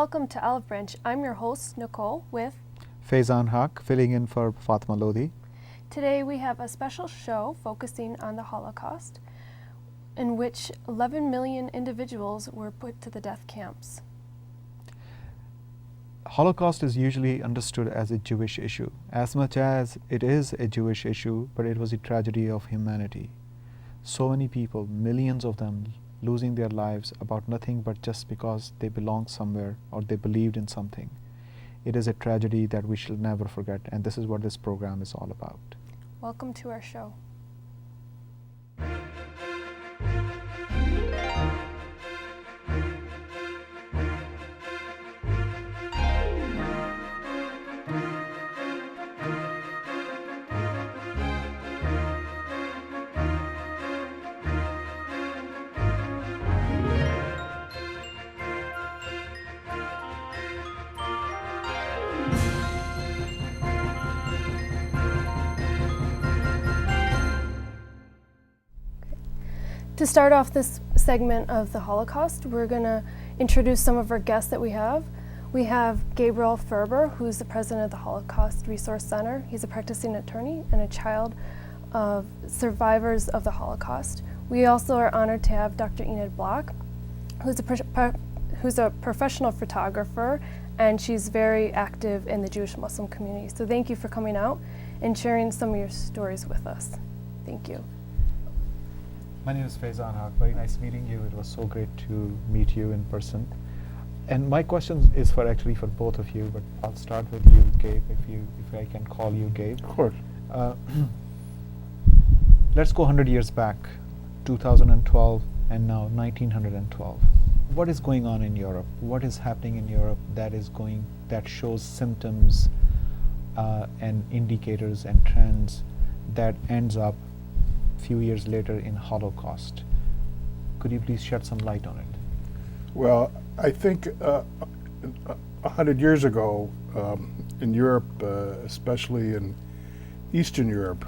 Welcome to Olive Branch. I'm your host, Nicole, with Faizan Haq, filling in for Fatima Lodi. Today we have a special show focusing on the Holocaust, in which 11 million individuals were put to the death camps. Holocaust is usually understood as a Jewish issue. As much as it is a Jewish issue, but it was a tragedy of humanity. So many people, millions of them, losing their lives about nothing but just because they belonged somewhere or they believed in something. It is a tragedy that we shall never forget, and this is what this program is all about. Welcome to our show. To start off this segment of the Holocaust, we're going to introduce some of our guests that we have. We have Gabriel Ferber, who's the president of the Holocaust Resource Center. He's a practicing attorney and a child of survivors of the Holocaust. We also are honored to have Dr. Enid Block, who's a professional photographer, and she's very active in the Jewish Muslim community. So thank you for coming out and sharing some of your stories with us. Thank you. My name is Faizan Haq. Very nice meeting you. It was so great to meet you in person. And my question is actually for both of you, but I'll start with you, Gabe, if I can call you Gabe. Of course. Let's go 100 years back, 2012 and now 1912. What is going on in Europe? What is happening in Europe that shows symptoms and indicators and trends that ends up few years later in Holocaust? Could you please shed some light on it? Well, I think 100 years ago in Europe, especially in Eastern Europe,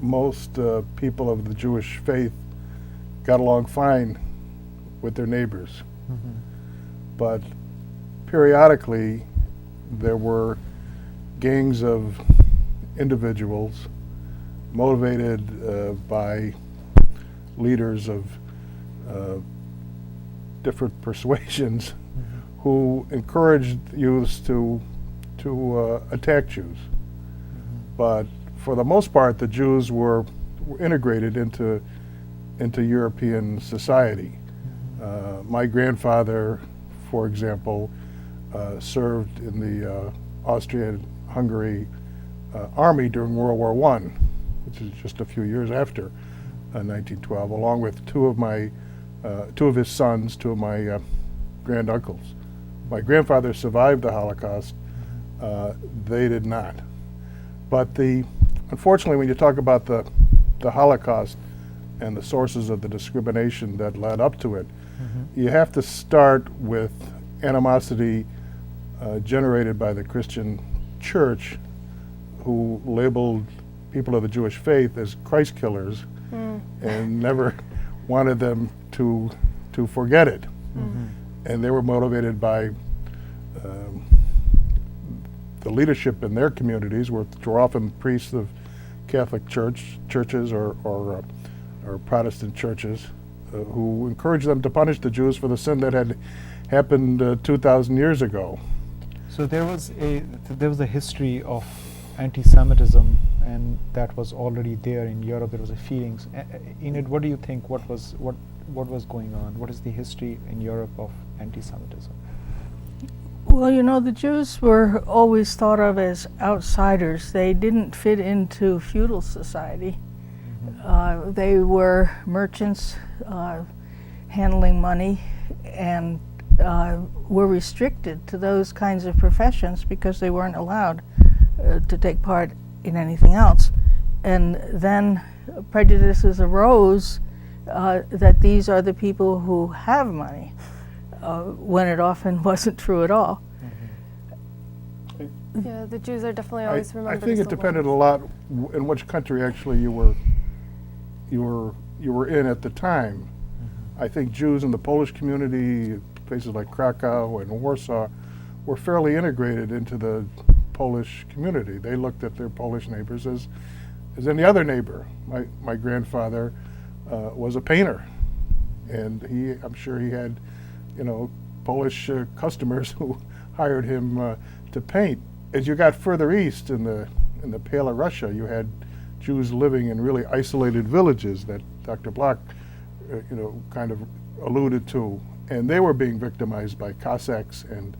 most people of the Jewish faith got along fine with their neighbors. Mm-hmm. But periodically there were gangs of individuals motivated by leaders of different persuasions, mm-hmm. who encouraged youths to attack Jews. Mm-hmm. But for the most part, the Jews were integrated into European society. Mm-hmm. My grandfather, for example, served in the Austrian-Hungary army during World War I, which is just a few years after 1912, along with two of his sons, two of my granduncles. My grandfather survived the Holocaust. They did not. But unfortunately, when you talk about the Holocaust and the sources of the discrimination that led up to it, mm-hmm. you have to start with animosity generated by the Christian Church, who labeled people of the Jewish faith as Christ killers, and never wanted them to forget it. Mm-hmm. And they were motivated by the leadership in their communities, which were often priests of Catholic churches or Protestant churches, who encouraged them to punish the Jews for the sin that had happened 2,000 years ago. So there was a history of anti-Semitism, and that was already there in Europe. There was a feelings. Enid, what do you think? What was going on? What is the history in Europe of anti-Semitism? Well, you know, the Jews were always thought of as outsiders. They didn't fit into feudal society. Mm-hmm. They were merchants handling money, and were restricted to those kinds of professions because they weren't allowed to take part in anything else. And then prejudices arose that these are the people who have money, when it often wasn't true at all. Mm-hmm. Yeah, the Jews are definitely always remembered. I think it depended a lot in which country actually you were in at the time. Mm-hmm. I think Jews in the Polish community, places like Krakow and Warsaw, were fairly integrated into the Polish community. They looked at their Polish neighbors as any other neighbor. My grandfather was a painter, and I'm sure he had, Polish customers who hired him to paint. As you got further east in the Pale of Russia, you had Jews living in really isolated villages that Dr. Block, kind of alluded to, and they were being victimized by Cossacks and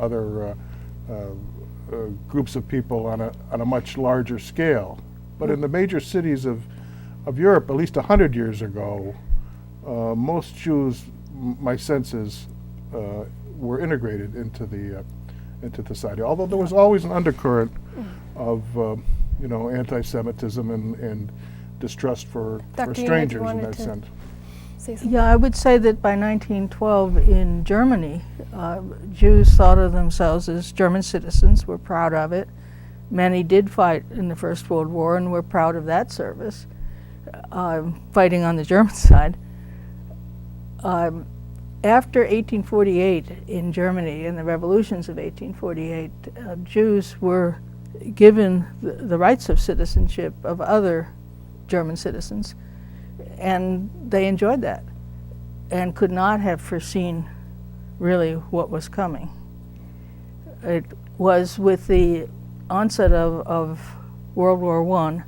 other groups of people on a much larger scale. But in the major cities of Europe, at least 100 years ago, most Jews, my sense is, were integrated into the society. Although there was always an undercurrent of anti-Semitism and distrust for Dr. strangers Unit, in you that wanted sense. Say something? Yeah, I would say that by 1912 in Germany, Jews thought of themselves as German citizens, were proud of it. Many did fight in the First World War and were proud of that service, fighting on the German side. After 1848 in Germany, in the revolutions of 1848, Jews were given the rights of citizenship of other German citizens, and they enjoyed that and could not have foreseen really what was coming. It was with the onset of World War I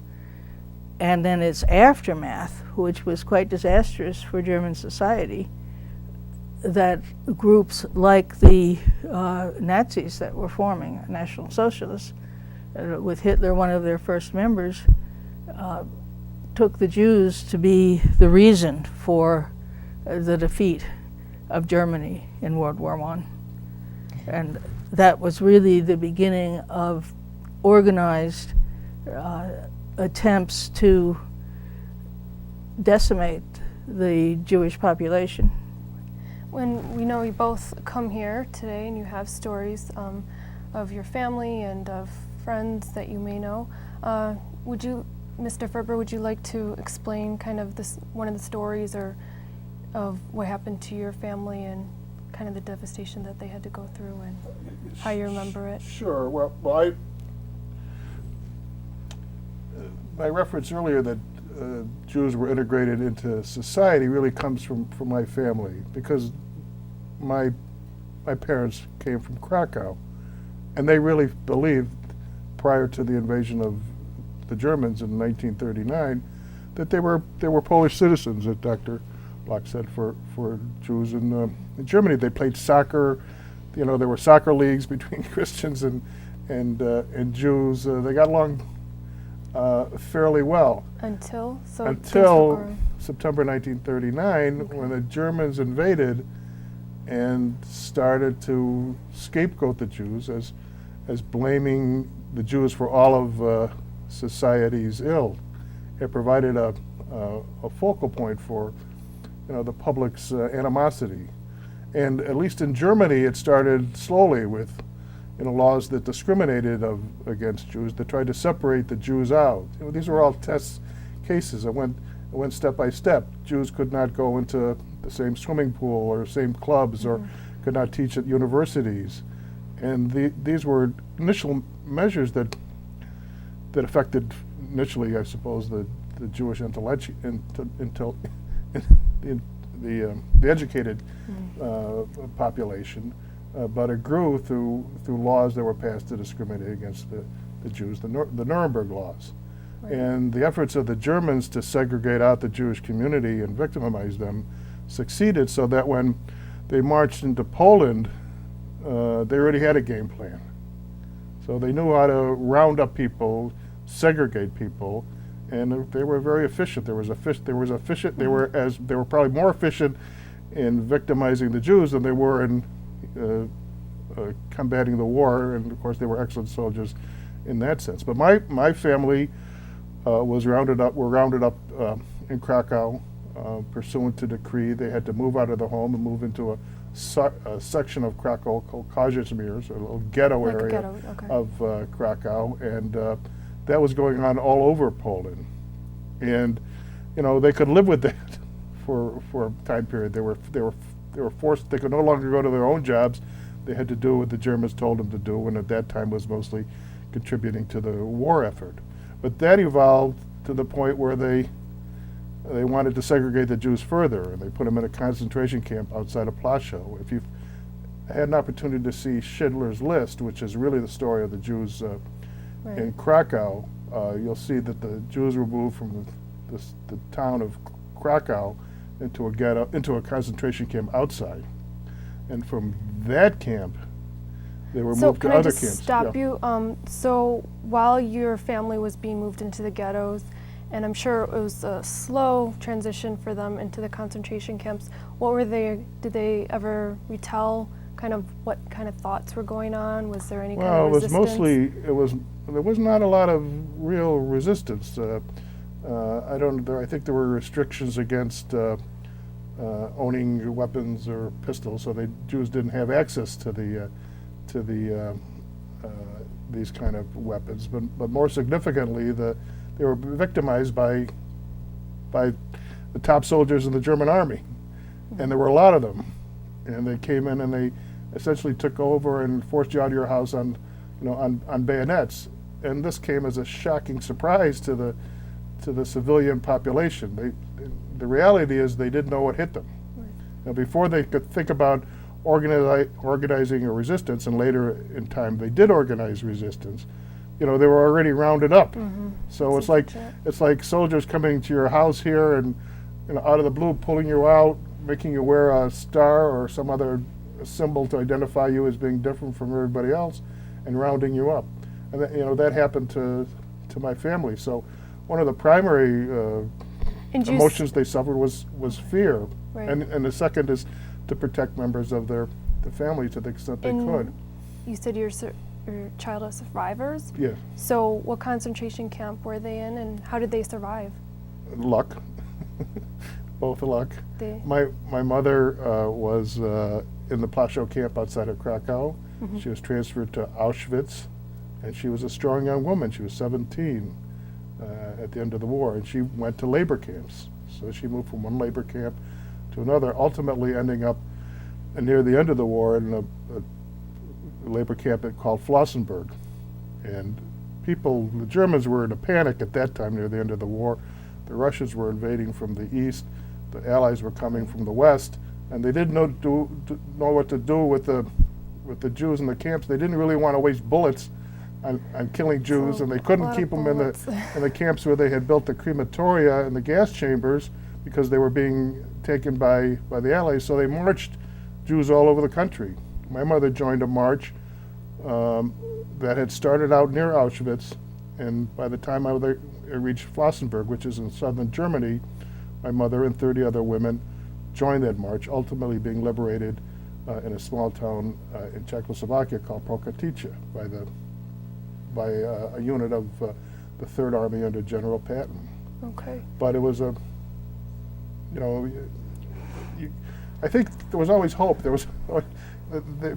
and then its aftermath, which was quite disastrous for German society, that groups like the Nazis that were forming, National Socialists, with Hitler one of their first members, took the Jews to be the reason for the defeat of Germany in World War I. And that was really the beginning of organized attempts to decimate the Jewish population. When we know you both come here today and you have stories of your family and of friends that you may know, would you, Mr. Ferber, would you like to explain kind of one of the stories or of what happened to your family and kind of the devastation that they had to go through and how you remember it? Sure. Well, my reference earlier that Jews were integrated into society really comes from my family, because my parents came from Krakow, and they really believed, prior to the invasion of the Germans in 1939, that they were Polish citizens, that Dr. Block said, for Jews in Germany. They played soccer. There were soccer leagues between Christians and Jews. They got along fairly well. Until September 1939, okay, when the Germans invaded and started to scapegoat the Jews as blaming the Jews for all of society's ill. It provided a focal point for the public's animosity. And at least in Germany, it started slowly with laws that discriminated against Jews, that tried to separate the Jews out. These were all test cases. It went step by step. Jews could not go into the same swimming pool or same clubs, or could not teach at universities. And these were initial measures that affected initially, I suppose, the Jewish the educated population, but it grew through laws that were passed to discriminate against the Jews, the Nuremberg laws. Right. And the efforts of the Germans to segregate out the Jewish community and victimize them succeeded, so that when they marched into Poland, they already had a game plan. So they knew how to round up people, segregate people, and they were very efficient. They were probably more efficient in victimizing the Jews than they were in combating the war, and of course they were excellent soldiers in that sense. But my family were rounded up in Krakow pursuant to decree. They had to move out of the home and move into a section of Krakow called Kazimierz, a little ghetto area of Krakow, and that was going on all over Poland. And they could live with that for a time period. They were forced. They could no longer go to their own jobs. They had to do what the Germans told them to do, and at that time was mostly contributing to the war effort. But that evolved to the point where they wanted to segregate the Jews further, and they put them in a concentration camp outside of Plaszow. If you've had an opportunity to see Schindler's List, which is really the story of the Jews Right. in Krakow, you'll see that the Jews were moved from the town of Krakow into a ghetto, into a concentration camp outside, and from that camp, they were So moved to can I other just camps. stop Yeah. you? So while your family was being moved into the ghettos, and I'm sure it was a slow transition for them into the concentration camps, did they ever retell kind of what kind of thoughts were going on? Was there any kind Well, of it was resistance? there was not a lot of real resistance. I think there were restrictions against owning weapons or pistols, so the Jews didn't have access to these kind of weapons. But more significantly, they were victimized by the top soldiers in the German army, and there were a lot of them, and they came in and they essentially took over and forced you out of your house on bayonets. And this came as a shocking surprise to the civilian population. The reality is they didn't know what hit them. Right. Now, before they could think about organizing a resistance, and later in time they did organize resistance, they were already rounded up. Mm-hmm. So That's unfortunate. it's like soldiers coming to your house here and out of the blue pulling you out, making you wear a star or some other symbol to identify you as being different from everybody else, and rounding you up. And that happened to my family. So one of the primary And you emotions they suffered was fear, Right. and the second is to protect members of the family to the extent they could. You said your child of survivors. Yes, So what concentration camp were they in, and how did they survive? luck, both luck. They, My mother was in the Plaszow camp outside of Krakow. Mhm. She was transferred to Auschwitz, and she was a strong young woman. She was 17 at the end of the war, and she went to labor camps. So she moved from one labor camp to another, ultimately ending up near the end of the war in a labor camp called Flossenburg. And the Germans were in a panic at that time near the end of the war. The Russians were invading from the east, the Allies were coming from the west, and they didn't know what to do with the Jews in the camps. They didn't really want to waste bullets on killing Jews, So, and they a couldn't lot keep of them in bullets. the camps where they had built the crematoria and the gas chambers, because they were being taken by the Allies. So they marched Jews all over the country. My mother joined a march that had started out near Auschwitz, and by the time I reached Flossenburg, which is in southern Germany, my mother and 30 other women joined that march, ultimately being liberated in a small town in Czechoslovakia called Prokatice by a unit of the Third Army under General Patton. okay. But it was I think there was always hope. There was,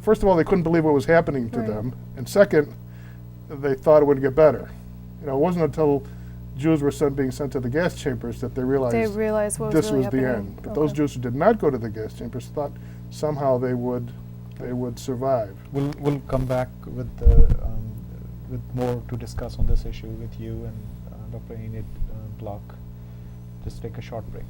first of all, they couldn't believe what was happening to Right. them, and second, they thought it would get better. It wasn't until Jews were being sent to the gas chambers that they realized They realized what was this really was happening. the end. But those Okay. Jews who did not go to the gas chambers thought somehow they would survive. We'll come back with with more to discuss on this issue with you and Dr. Enid Block. Just take a short break.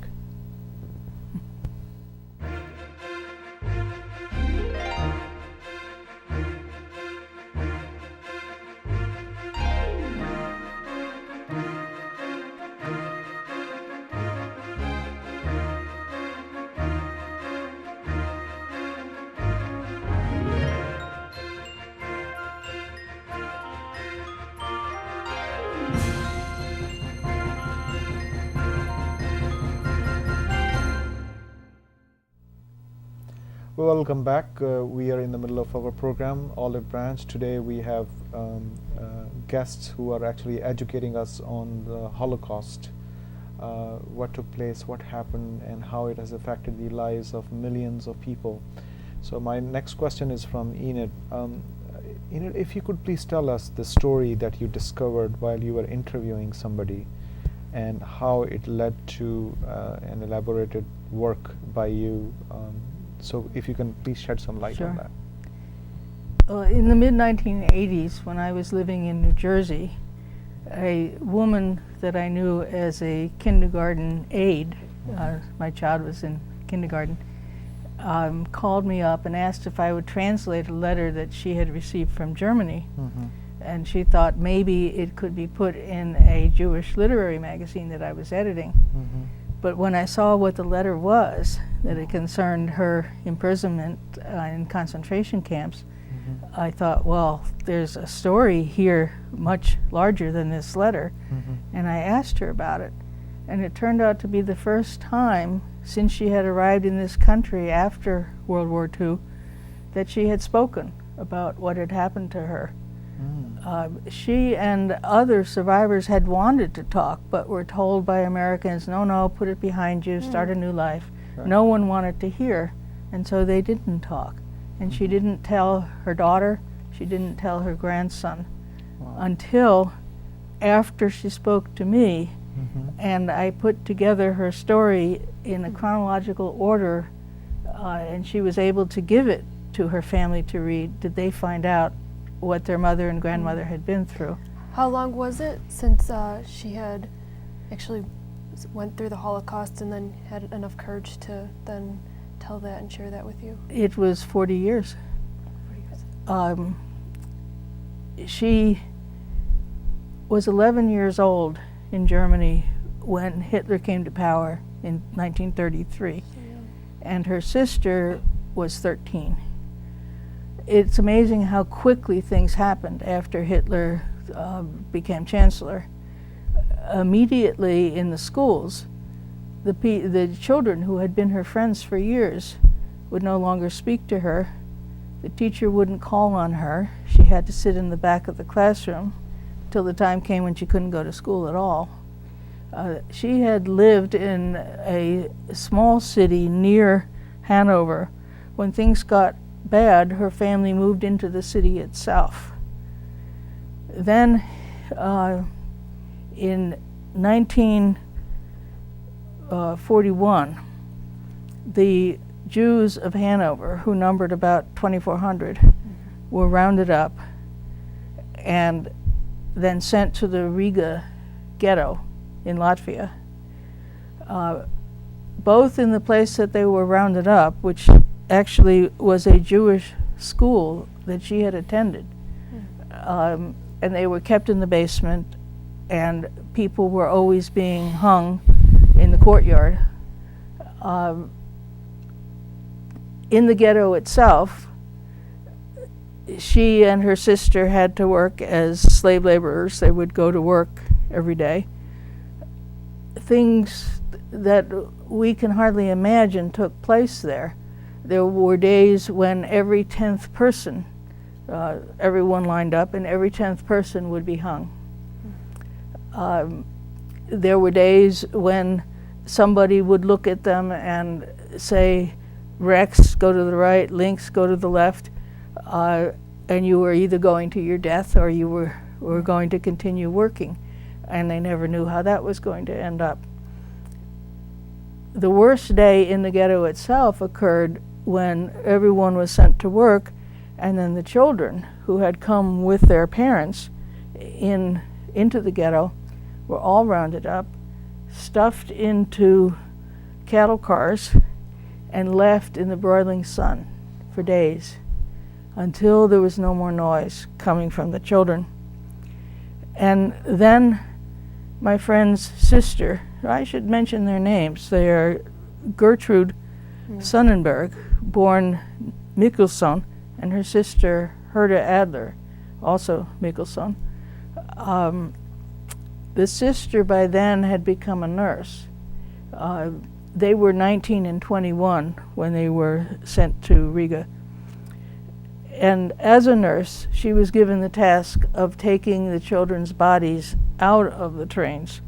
Welcome back. We are in the middle of our program, Olive Branch. Today we have guests who are actually educating us on the Holocaust, what took place, what happened, and how it has affected the lives of millions of people. So my next question is from Enid. Enid, if you could please tell us the story that you discovered while you were interviewing somebody and how it led to an elaborated work by you. So if you can please shed some light Sure. on that. In the mid-1980s, when I was living in New Jersey, a woman that I knew as a kindergarten aide, my child was in kindergarten, called me up and asked if I would translate a letter that she had received from Germany. And she thought maybe it could be put in a Jewish literary magazine that I was editing. But when I saw what the letter was, that it concerned her imprisonment in concentration camps, I thought, well, there's a story here much larger than this letter. And I asked her about it. And it turned out to be the first time since she had arrived in this country after World War II that she had spoken about what had happened to her. She and other survivors had wanted to talk, but were told by Americans, no, put it behind you, start a new life. Right. No one wanted to hear, and so they didn't talk. And she didn't tell her daughter, she didn't tell her grandson, until after she spoke to me, and I put together her story in a chronological order, and she was able to give it to her family to read, did they find out what their mother and grandmother had been through. How long was it since she had actually went through the Holocaust and then had enough courage to then tell that and share that with you? It was 40 years. 40 years. She was 11 years old in Germany when Hitler came to power in 1933, and her sister was 13. It's amazing how quickly things happened after Hitler became chancellor. Immediately in the schools, the children who had been her friends for years would no longer speak to her. The teacher wouldn't call on her. She had to sit in the back of the classroom till the time came when she couldn't go to school at all. She had lived in a small city near Hanover. When things got bad, her family moved into the city itself. Then in 1941, the Jews of Hanover, who numbered about 2,400, were rounded up and then sent to the Riga ghetto in Latvia. Both in the place that they were rounded up, which actually was a Jewish school that she had attended, and they were kept in the basement, and people were always being hung in the courtyard. In the ghetto itself, she and her sister had to work as slave laborers. They would go to work every day. Things that we can hardly imagine took place there. There were days when every 10th person, everyone lined up, and every 10th person would be hung. There were days when somebody would look at them and say, Rex, go to the right, Lynx, go to the left, and you were either going to your death or you were going to continue working, and they never knew how that was going to end up. The worst day in the ghetto itself occurred when everyone was sent to work, and then the children who had come with their parents into the ghetto were all rounded up, stuffed into cattle cars, and left in the broiling sun for days until there was no more noise coming from the children. And then my friend's sister, I should mention their names, they are Gertrude Sonnenberg, born Mikkelson, and her sister Herta Adler, also Mikkelson. The sister by then had become a nurse. They were 19 and 21 when they were sent to Riga. And as a nurse, she was given the task of taking the children's bodies out of the trains.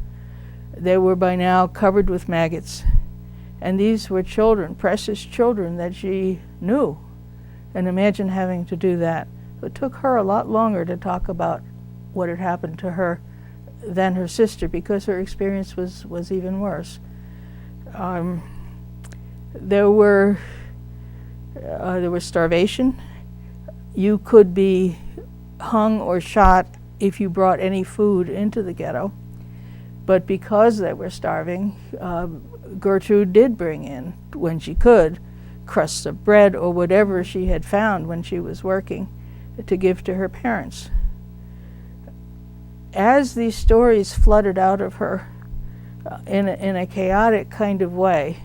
They were by now covered with maggots. And these were children, precious children that she knew. And imagine having to do that. It took her a lot longer to talk about what had happened to her than her sister because her experience was even worse. There was starvation. You could be hung or shot if you brought any food into the ghetto. But because they were starving, Gertrude did bring in, when she could, crusts of bread or whatever she had found when she was working to give to her parents. As these stories flooded out of her in a chaotic kind of way,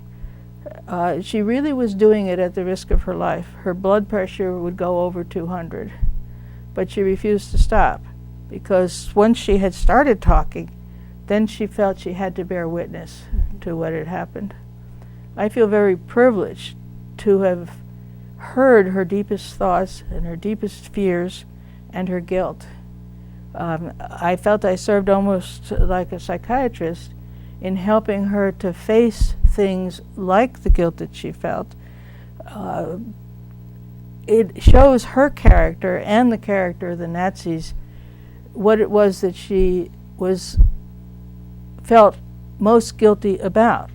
she really was doing it at the risk of her life. Her blood pressure would go over 200, but she refused to stop because once she had started talking, then she felt she had to bear witness to what had happened. I feel very privileged to have heard her deepest thoughts and her deepest fears and her guilt. I felt I served almost like a psychiatrist in helping her to face things like the guilt that she felt. It shows her character and the character of the Nazis, what it was that she felt most guilty about.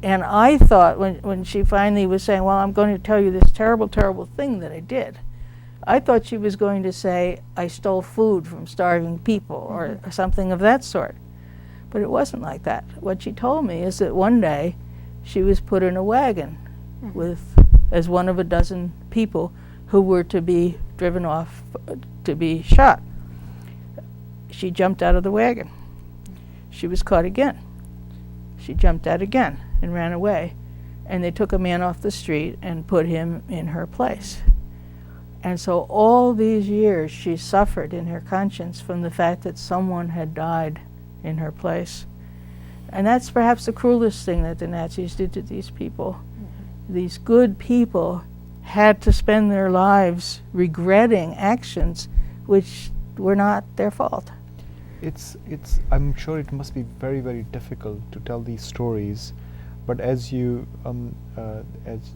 And I thought when she finally was saying, well, I'm going to tell you this terrible, terrible thing that I did, I thought she was going to say, I stole food from starving people or something of that sort. But it wasn't like that. What she told me is that one day she was put in a wagon as one of a dozen people who were to be driven off to be shot. She jumped out of the wagon. She was caught again. She jumped out again and ran away. And they took a man off the street and put him in her place. And so all these years she suffered in her conscience from the fact that someone had died in her place. And that's perhaps the cruelest thing that the Nazis did to these people. These good people had to spend their lives regretting actions which were not their fault. I'm sure it must be very, very difficult to tell these stories, but as you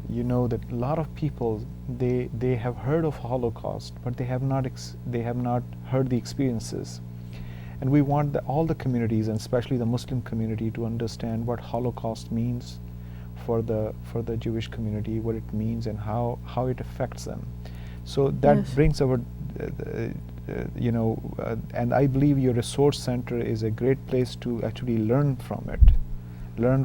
know, that a lot of people they have heard of Holocaust, but they have not heard the experiences, and we want all the communities, and especially the Muslim community, to understand what Holocaust means for the Jewish community, what it means, and how it affects them. So that Yes. brings our and I believe your resource center is a great place to actually learn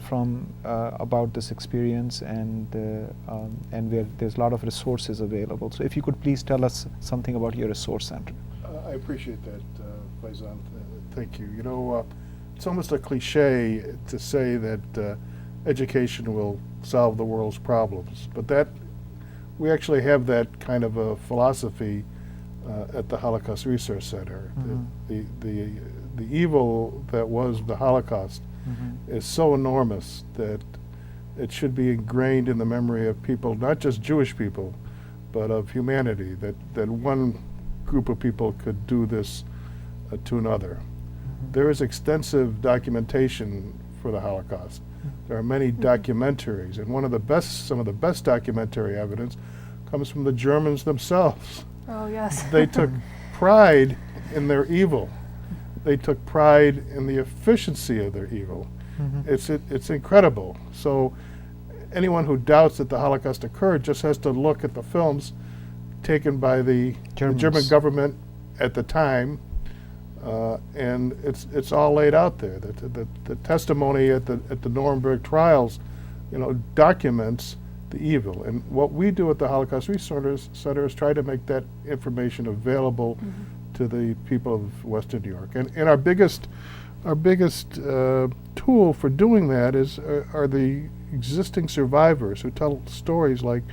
from about this experience, and where there's a lot of resources available. So if you could please tell us something about your resource center. I appreciate that, Faizan. Thank you. You know, it's almost a cliche to say that education will solve the world's problems, but that we actually have that kind of a philosophy at the Holocaust Resource Center. The evil that was the Holocaust is so enormous that it should be ingrained in the memory of people, not just Jewish people, but of humanity, that one group of people could do this to another. There is extensive documentation for the Holocaust. There are many documentaries, and some of the best documentary evidence comes from the Germans themselves. Oh, yes. They took pride in their evil. They took pride in the efficiency of their evil. It's incredible. So anyone who doubts that the Holocaust occurred just has to look at the films taken by the German government at the time, and it's all laid out there. The testimony at the Nuremberg trials, documents the evil. And what we do at the Holocaust Resource Center is try to make that information available to the people of Western New York. And our biggest tool for doing that are the existing survivors who tell stories like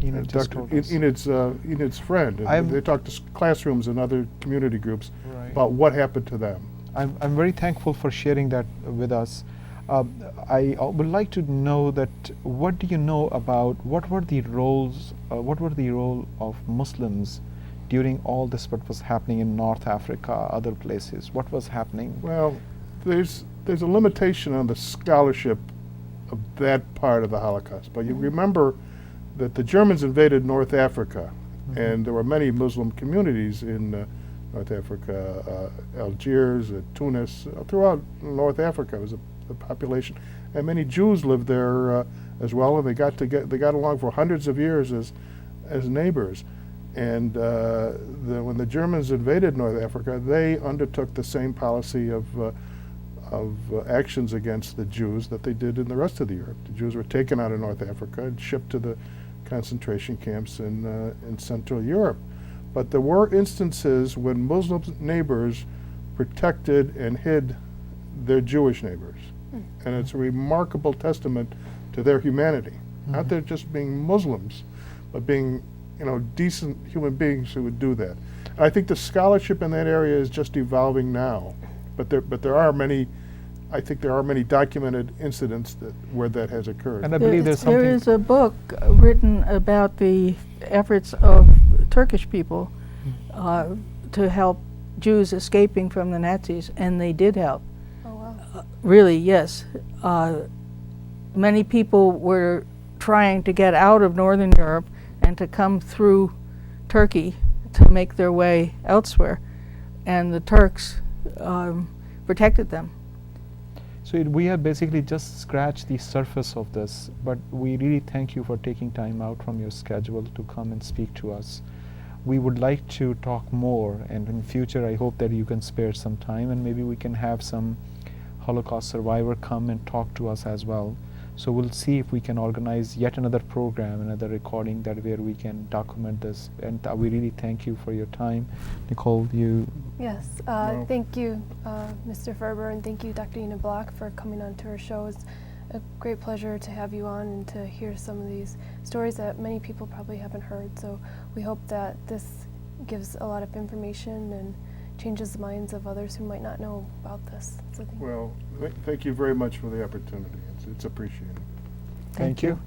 Enid just Dr. told us. Enid's friend. And they talk to classrooms and other community groups about what happened to them. I'm very thankful for sharing that with us. I would like to know that what do you know about what were the role of Muslims during all this, what was happening in North Africa, other places? What was happening? Well, there's a limitation on the scholarship of that part of the Holocaust. But you remember that the Germans invaded North Africa, and there were many Muslim communities in North Africa, Algiers, Tunis, throughout North Africa was the population, and many Jews lived there as well, and they got along for hundreds of years as neighbors. And when the Germans invaded North Africa, they undertook the same policy of actions against the Jews that they did in the rest of the Europe. The Jews were taken out of North Africa and shipped to the concentration camps in Central Europe. But there were instances when Muslim neighbors protected and hid their Jewish neighbors. And it's a remarkable testament to their humanity. Not their just being Muslims, but being, you know, decent human beings who would do that. I think the scholarship in that area is just evolving now. But there are many, I think there are many documented incidents where that has occurred. And I believe there's something. There is a book written about the efforts of Turkish people to help Jews escaping from the Nazis, and they did help. Oh, wow. Really, yes. Many people were trying to get out of Northern Europe and to come through Turkey to make their way elsewhere, and the Turks protected them. So we have basically just scratched the surface of this, but we really thank you for taking time out from your schedule to come and speak to us. We would like to talk more, and in future I hope that you can spare some time, and maybe we can have some Holocaust survivor come and talk to us as well. So we'll see if we can organize yet another program, another recording that where we can document this. And we really thank you for your time. Nicole, you... Yes, No. thank you, Mr. Ferber, and thank you, Dr. Ina Block, for coming on to our show. It's a great pleasure to have you on and to hear some of these stories that many people probably haven't heard. So we hope that this gives a lot of information and changes the minds of others who might not know about this. So Well, thank you very much for the opportunity. It's appreciated. Thank you.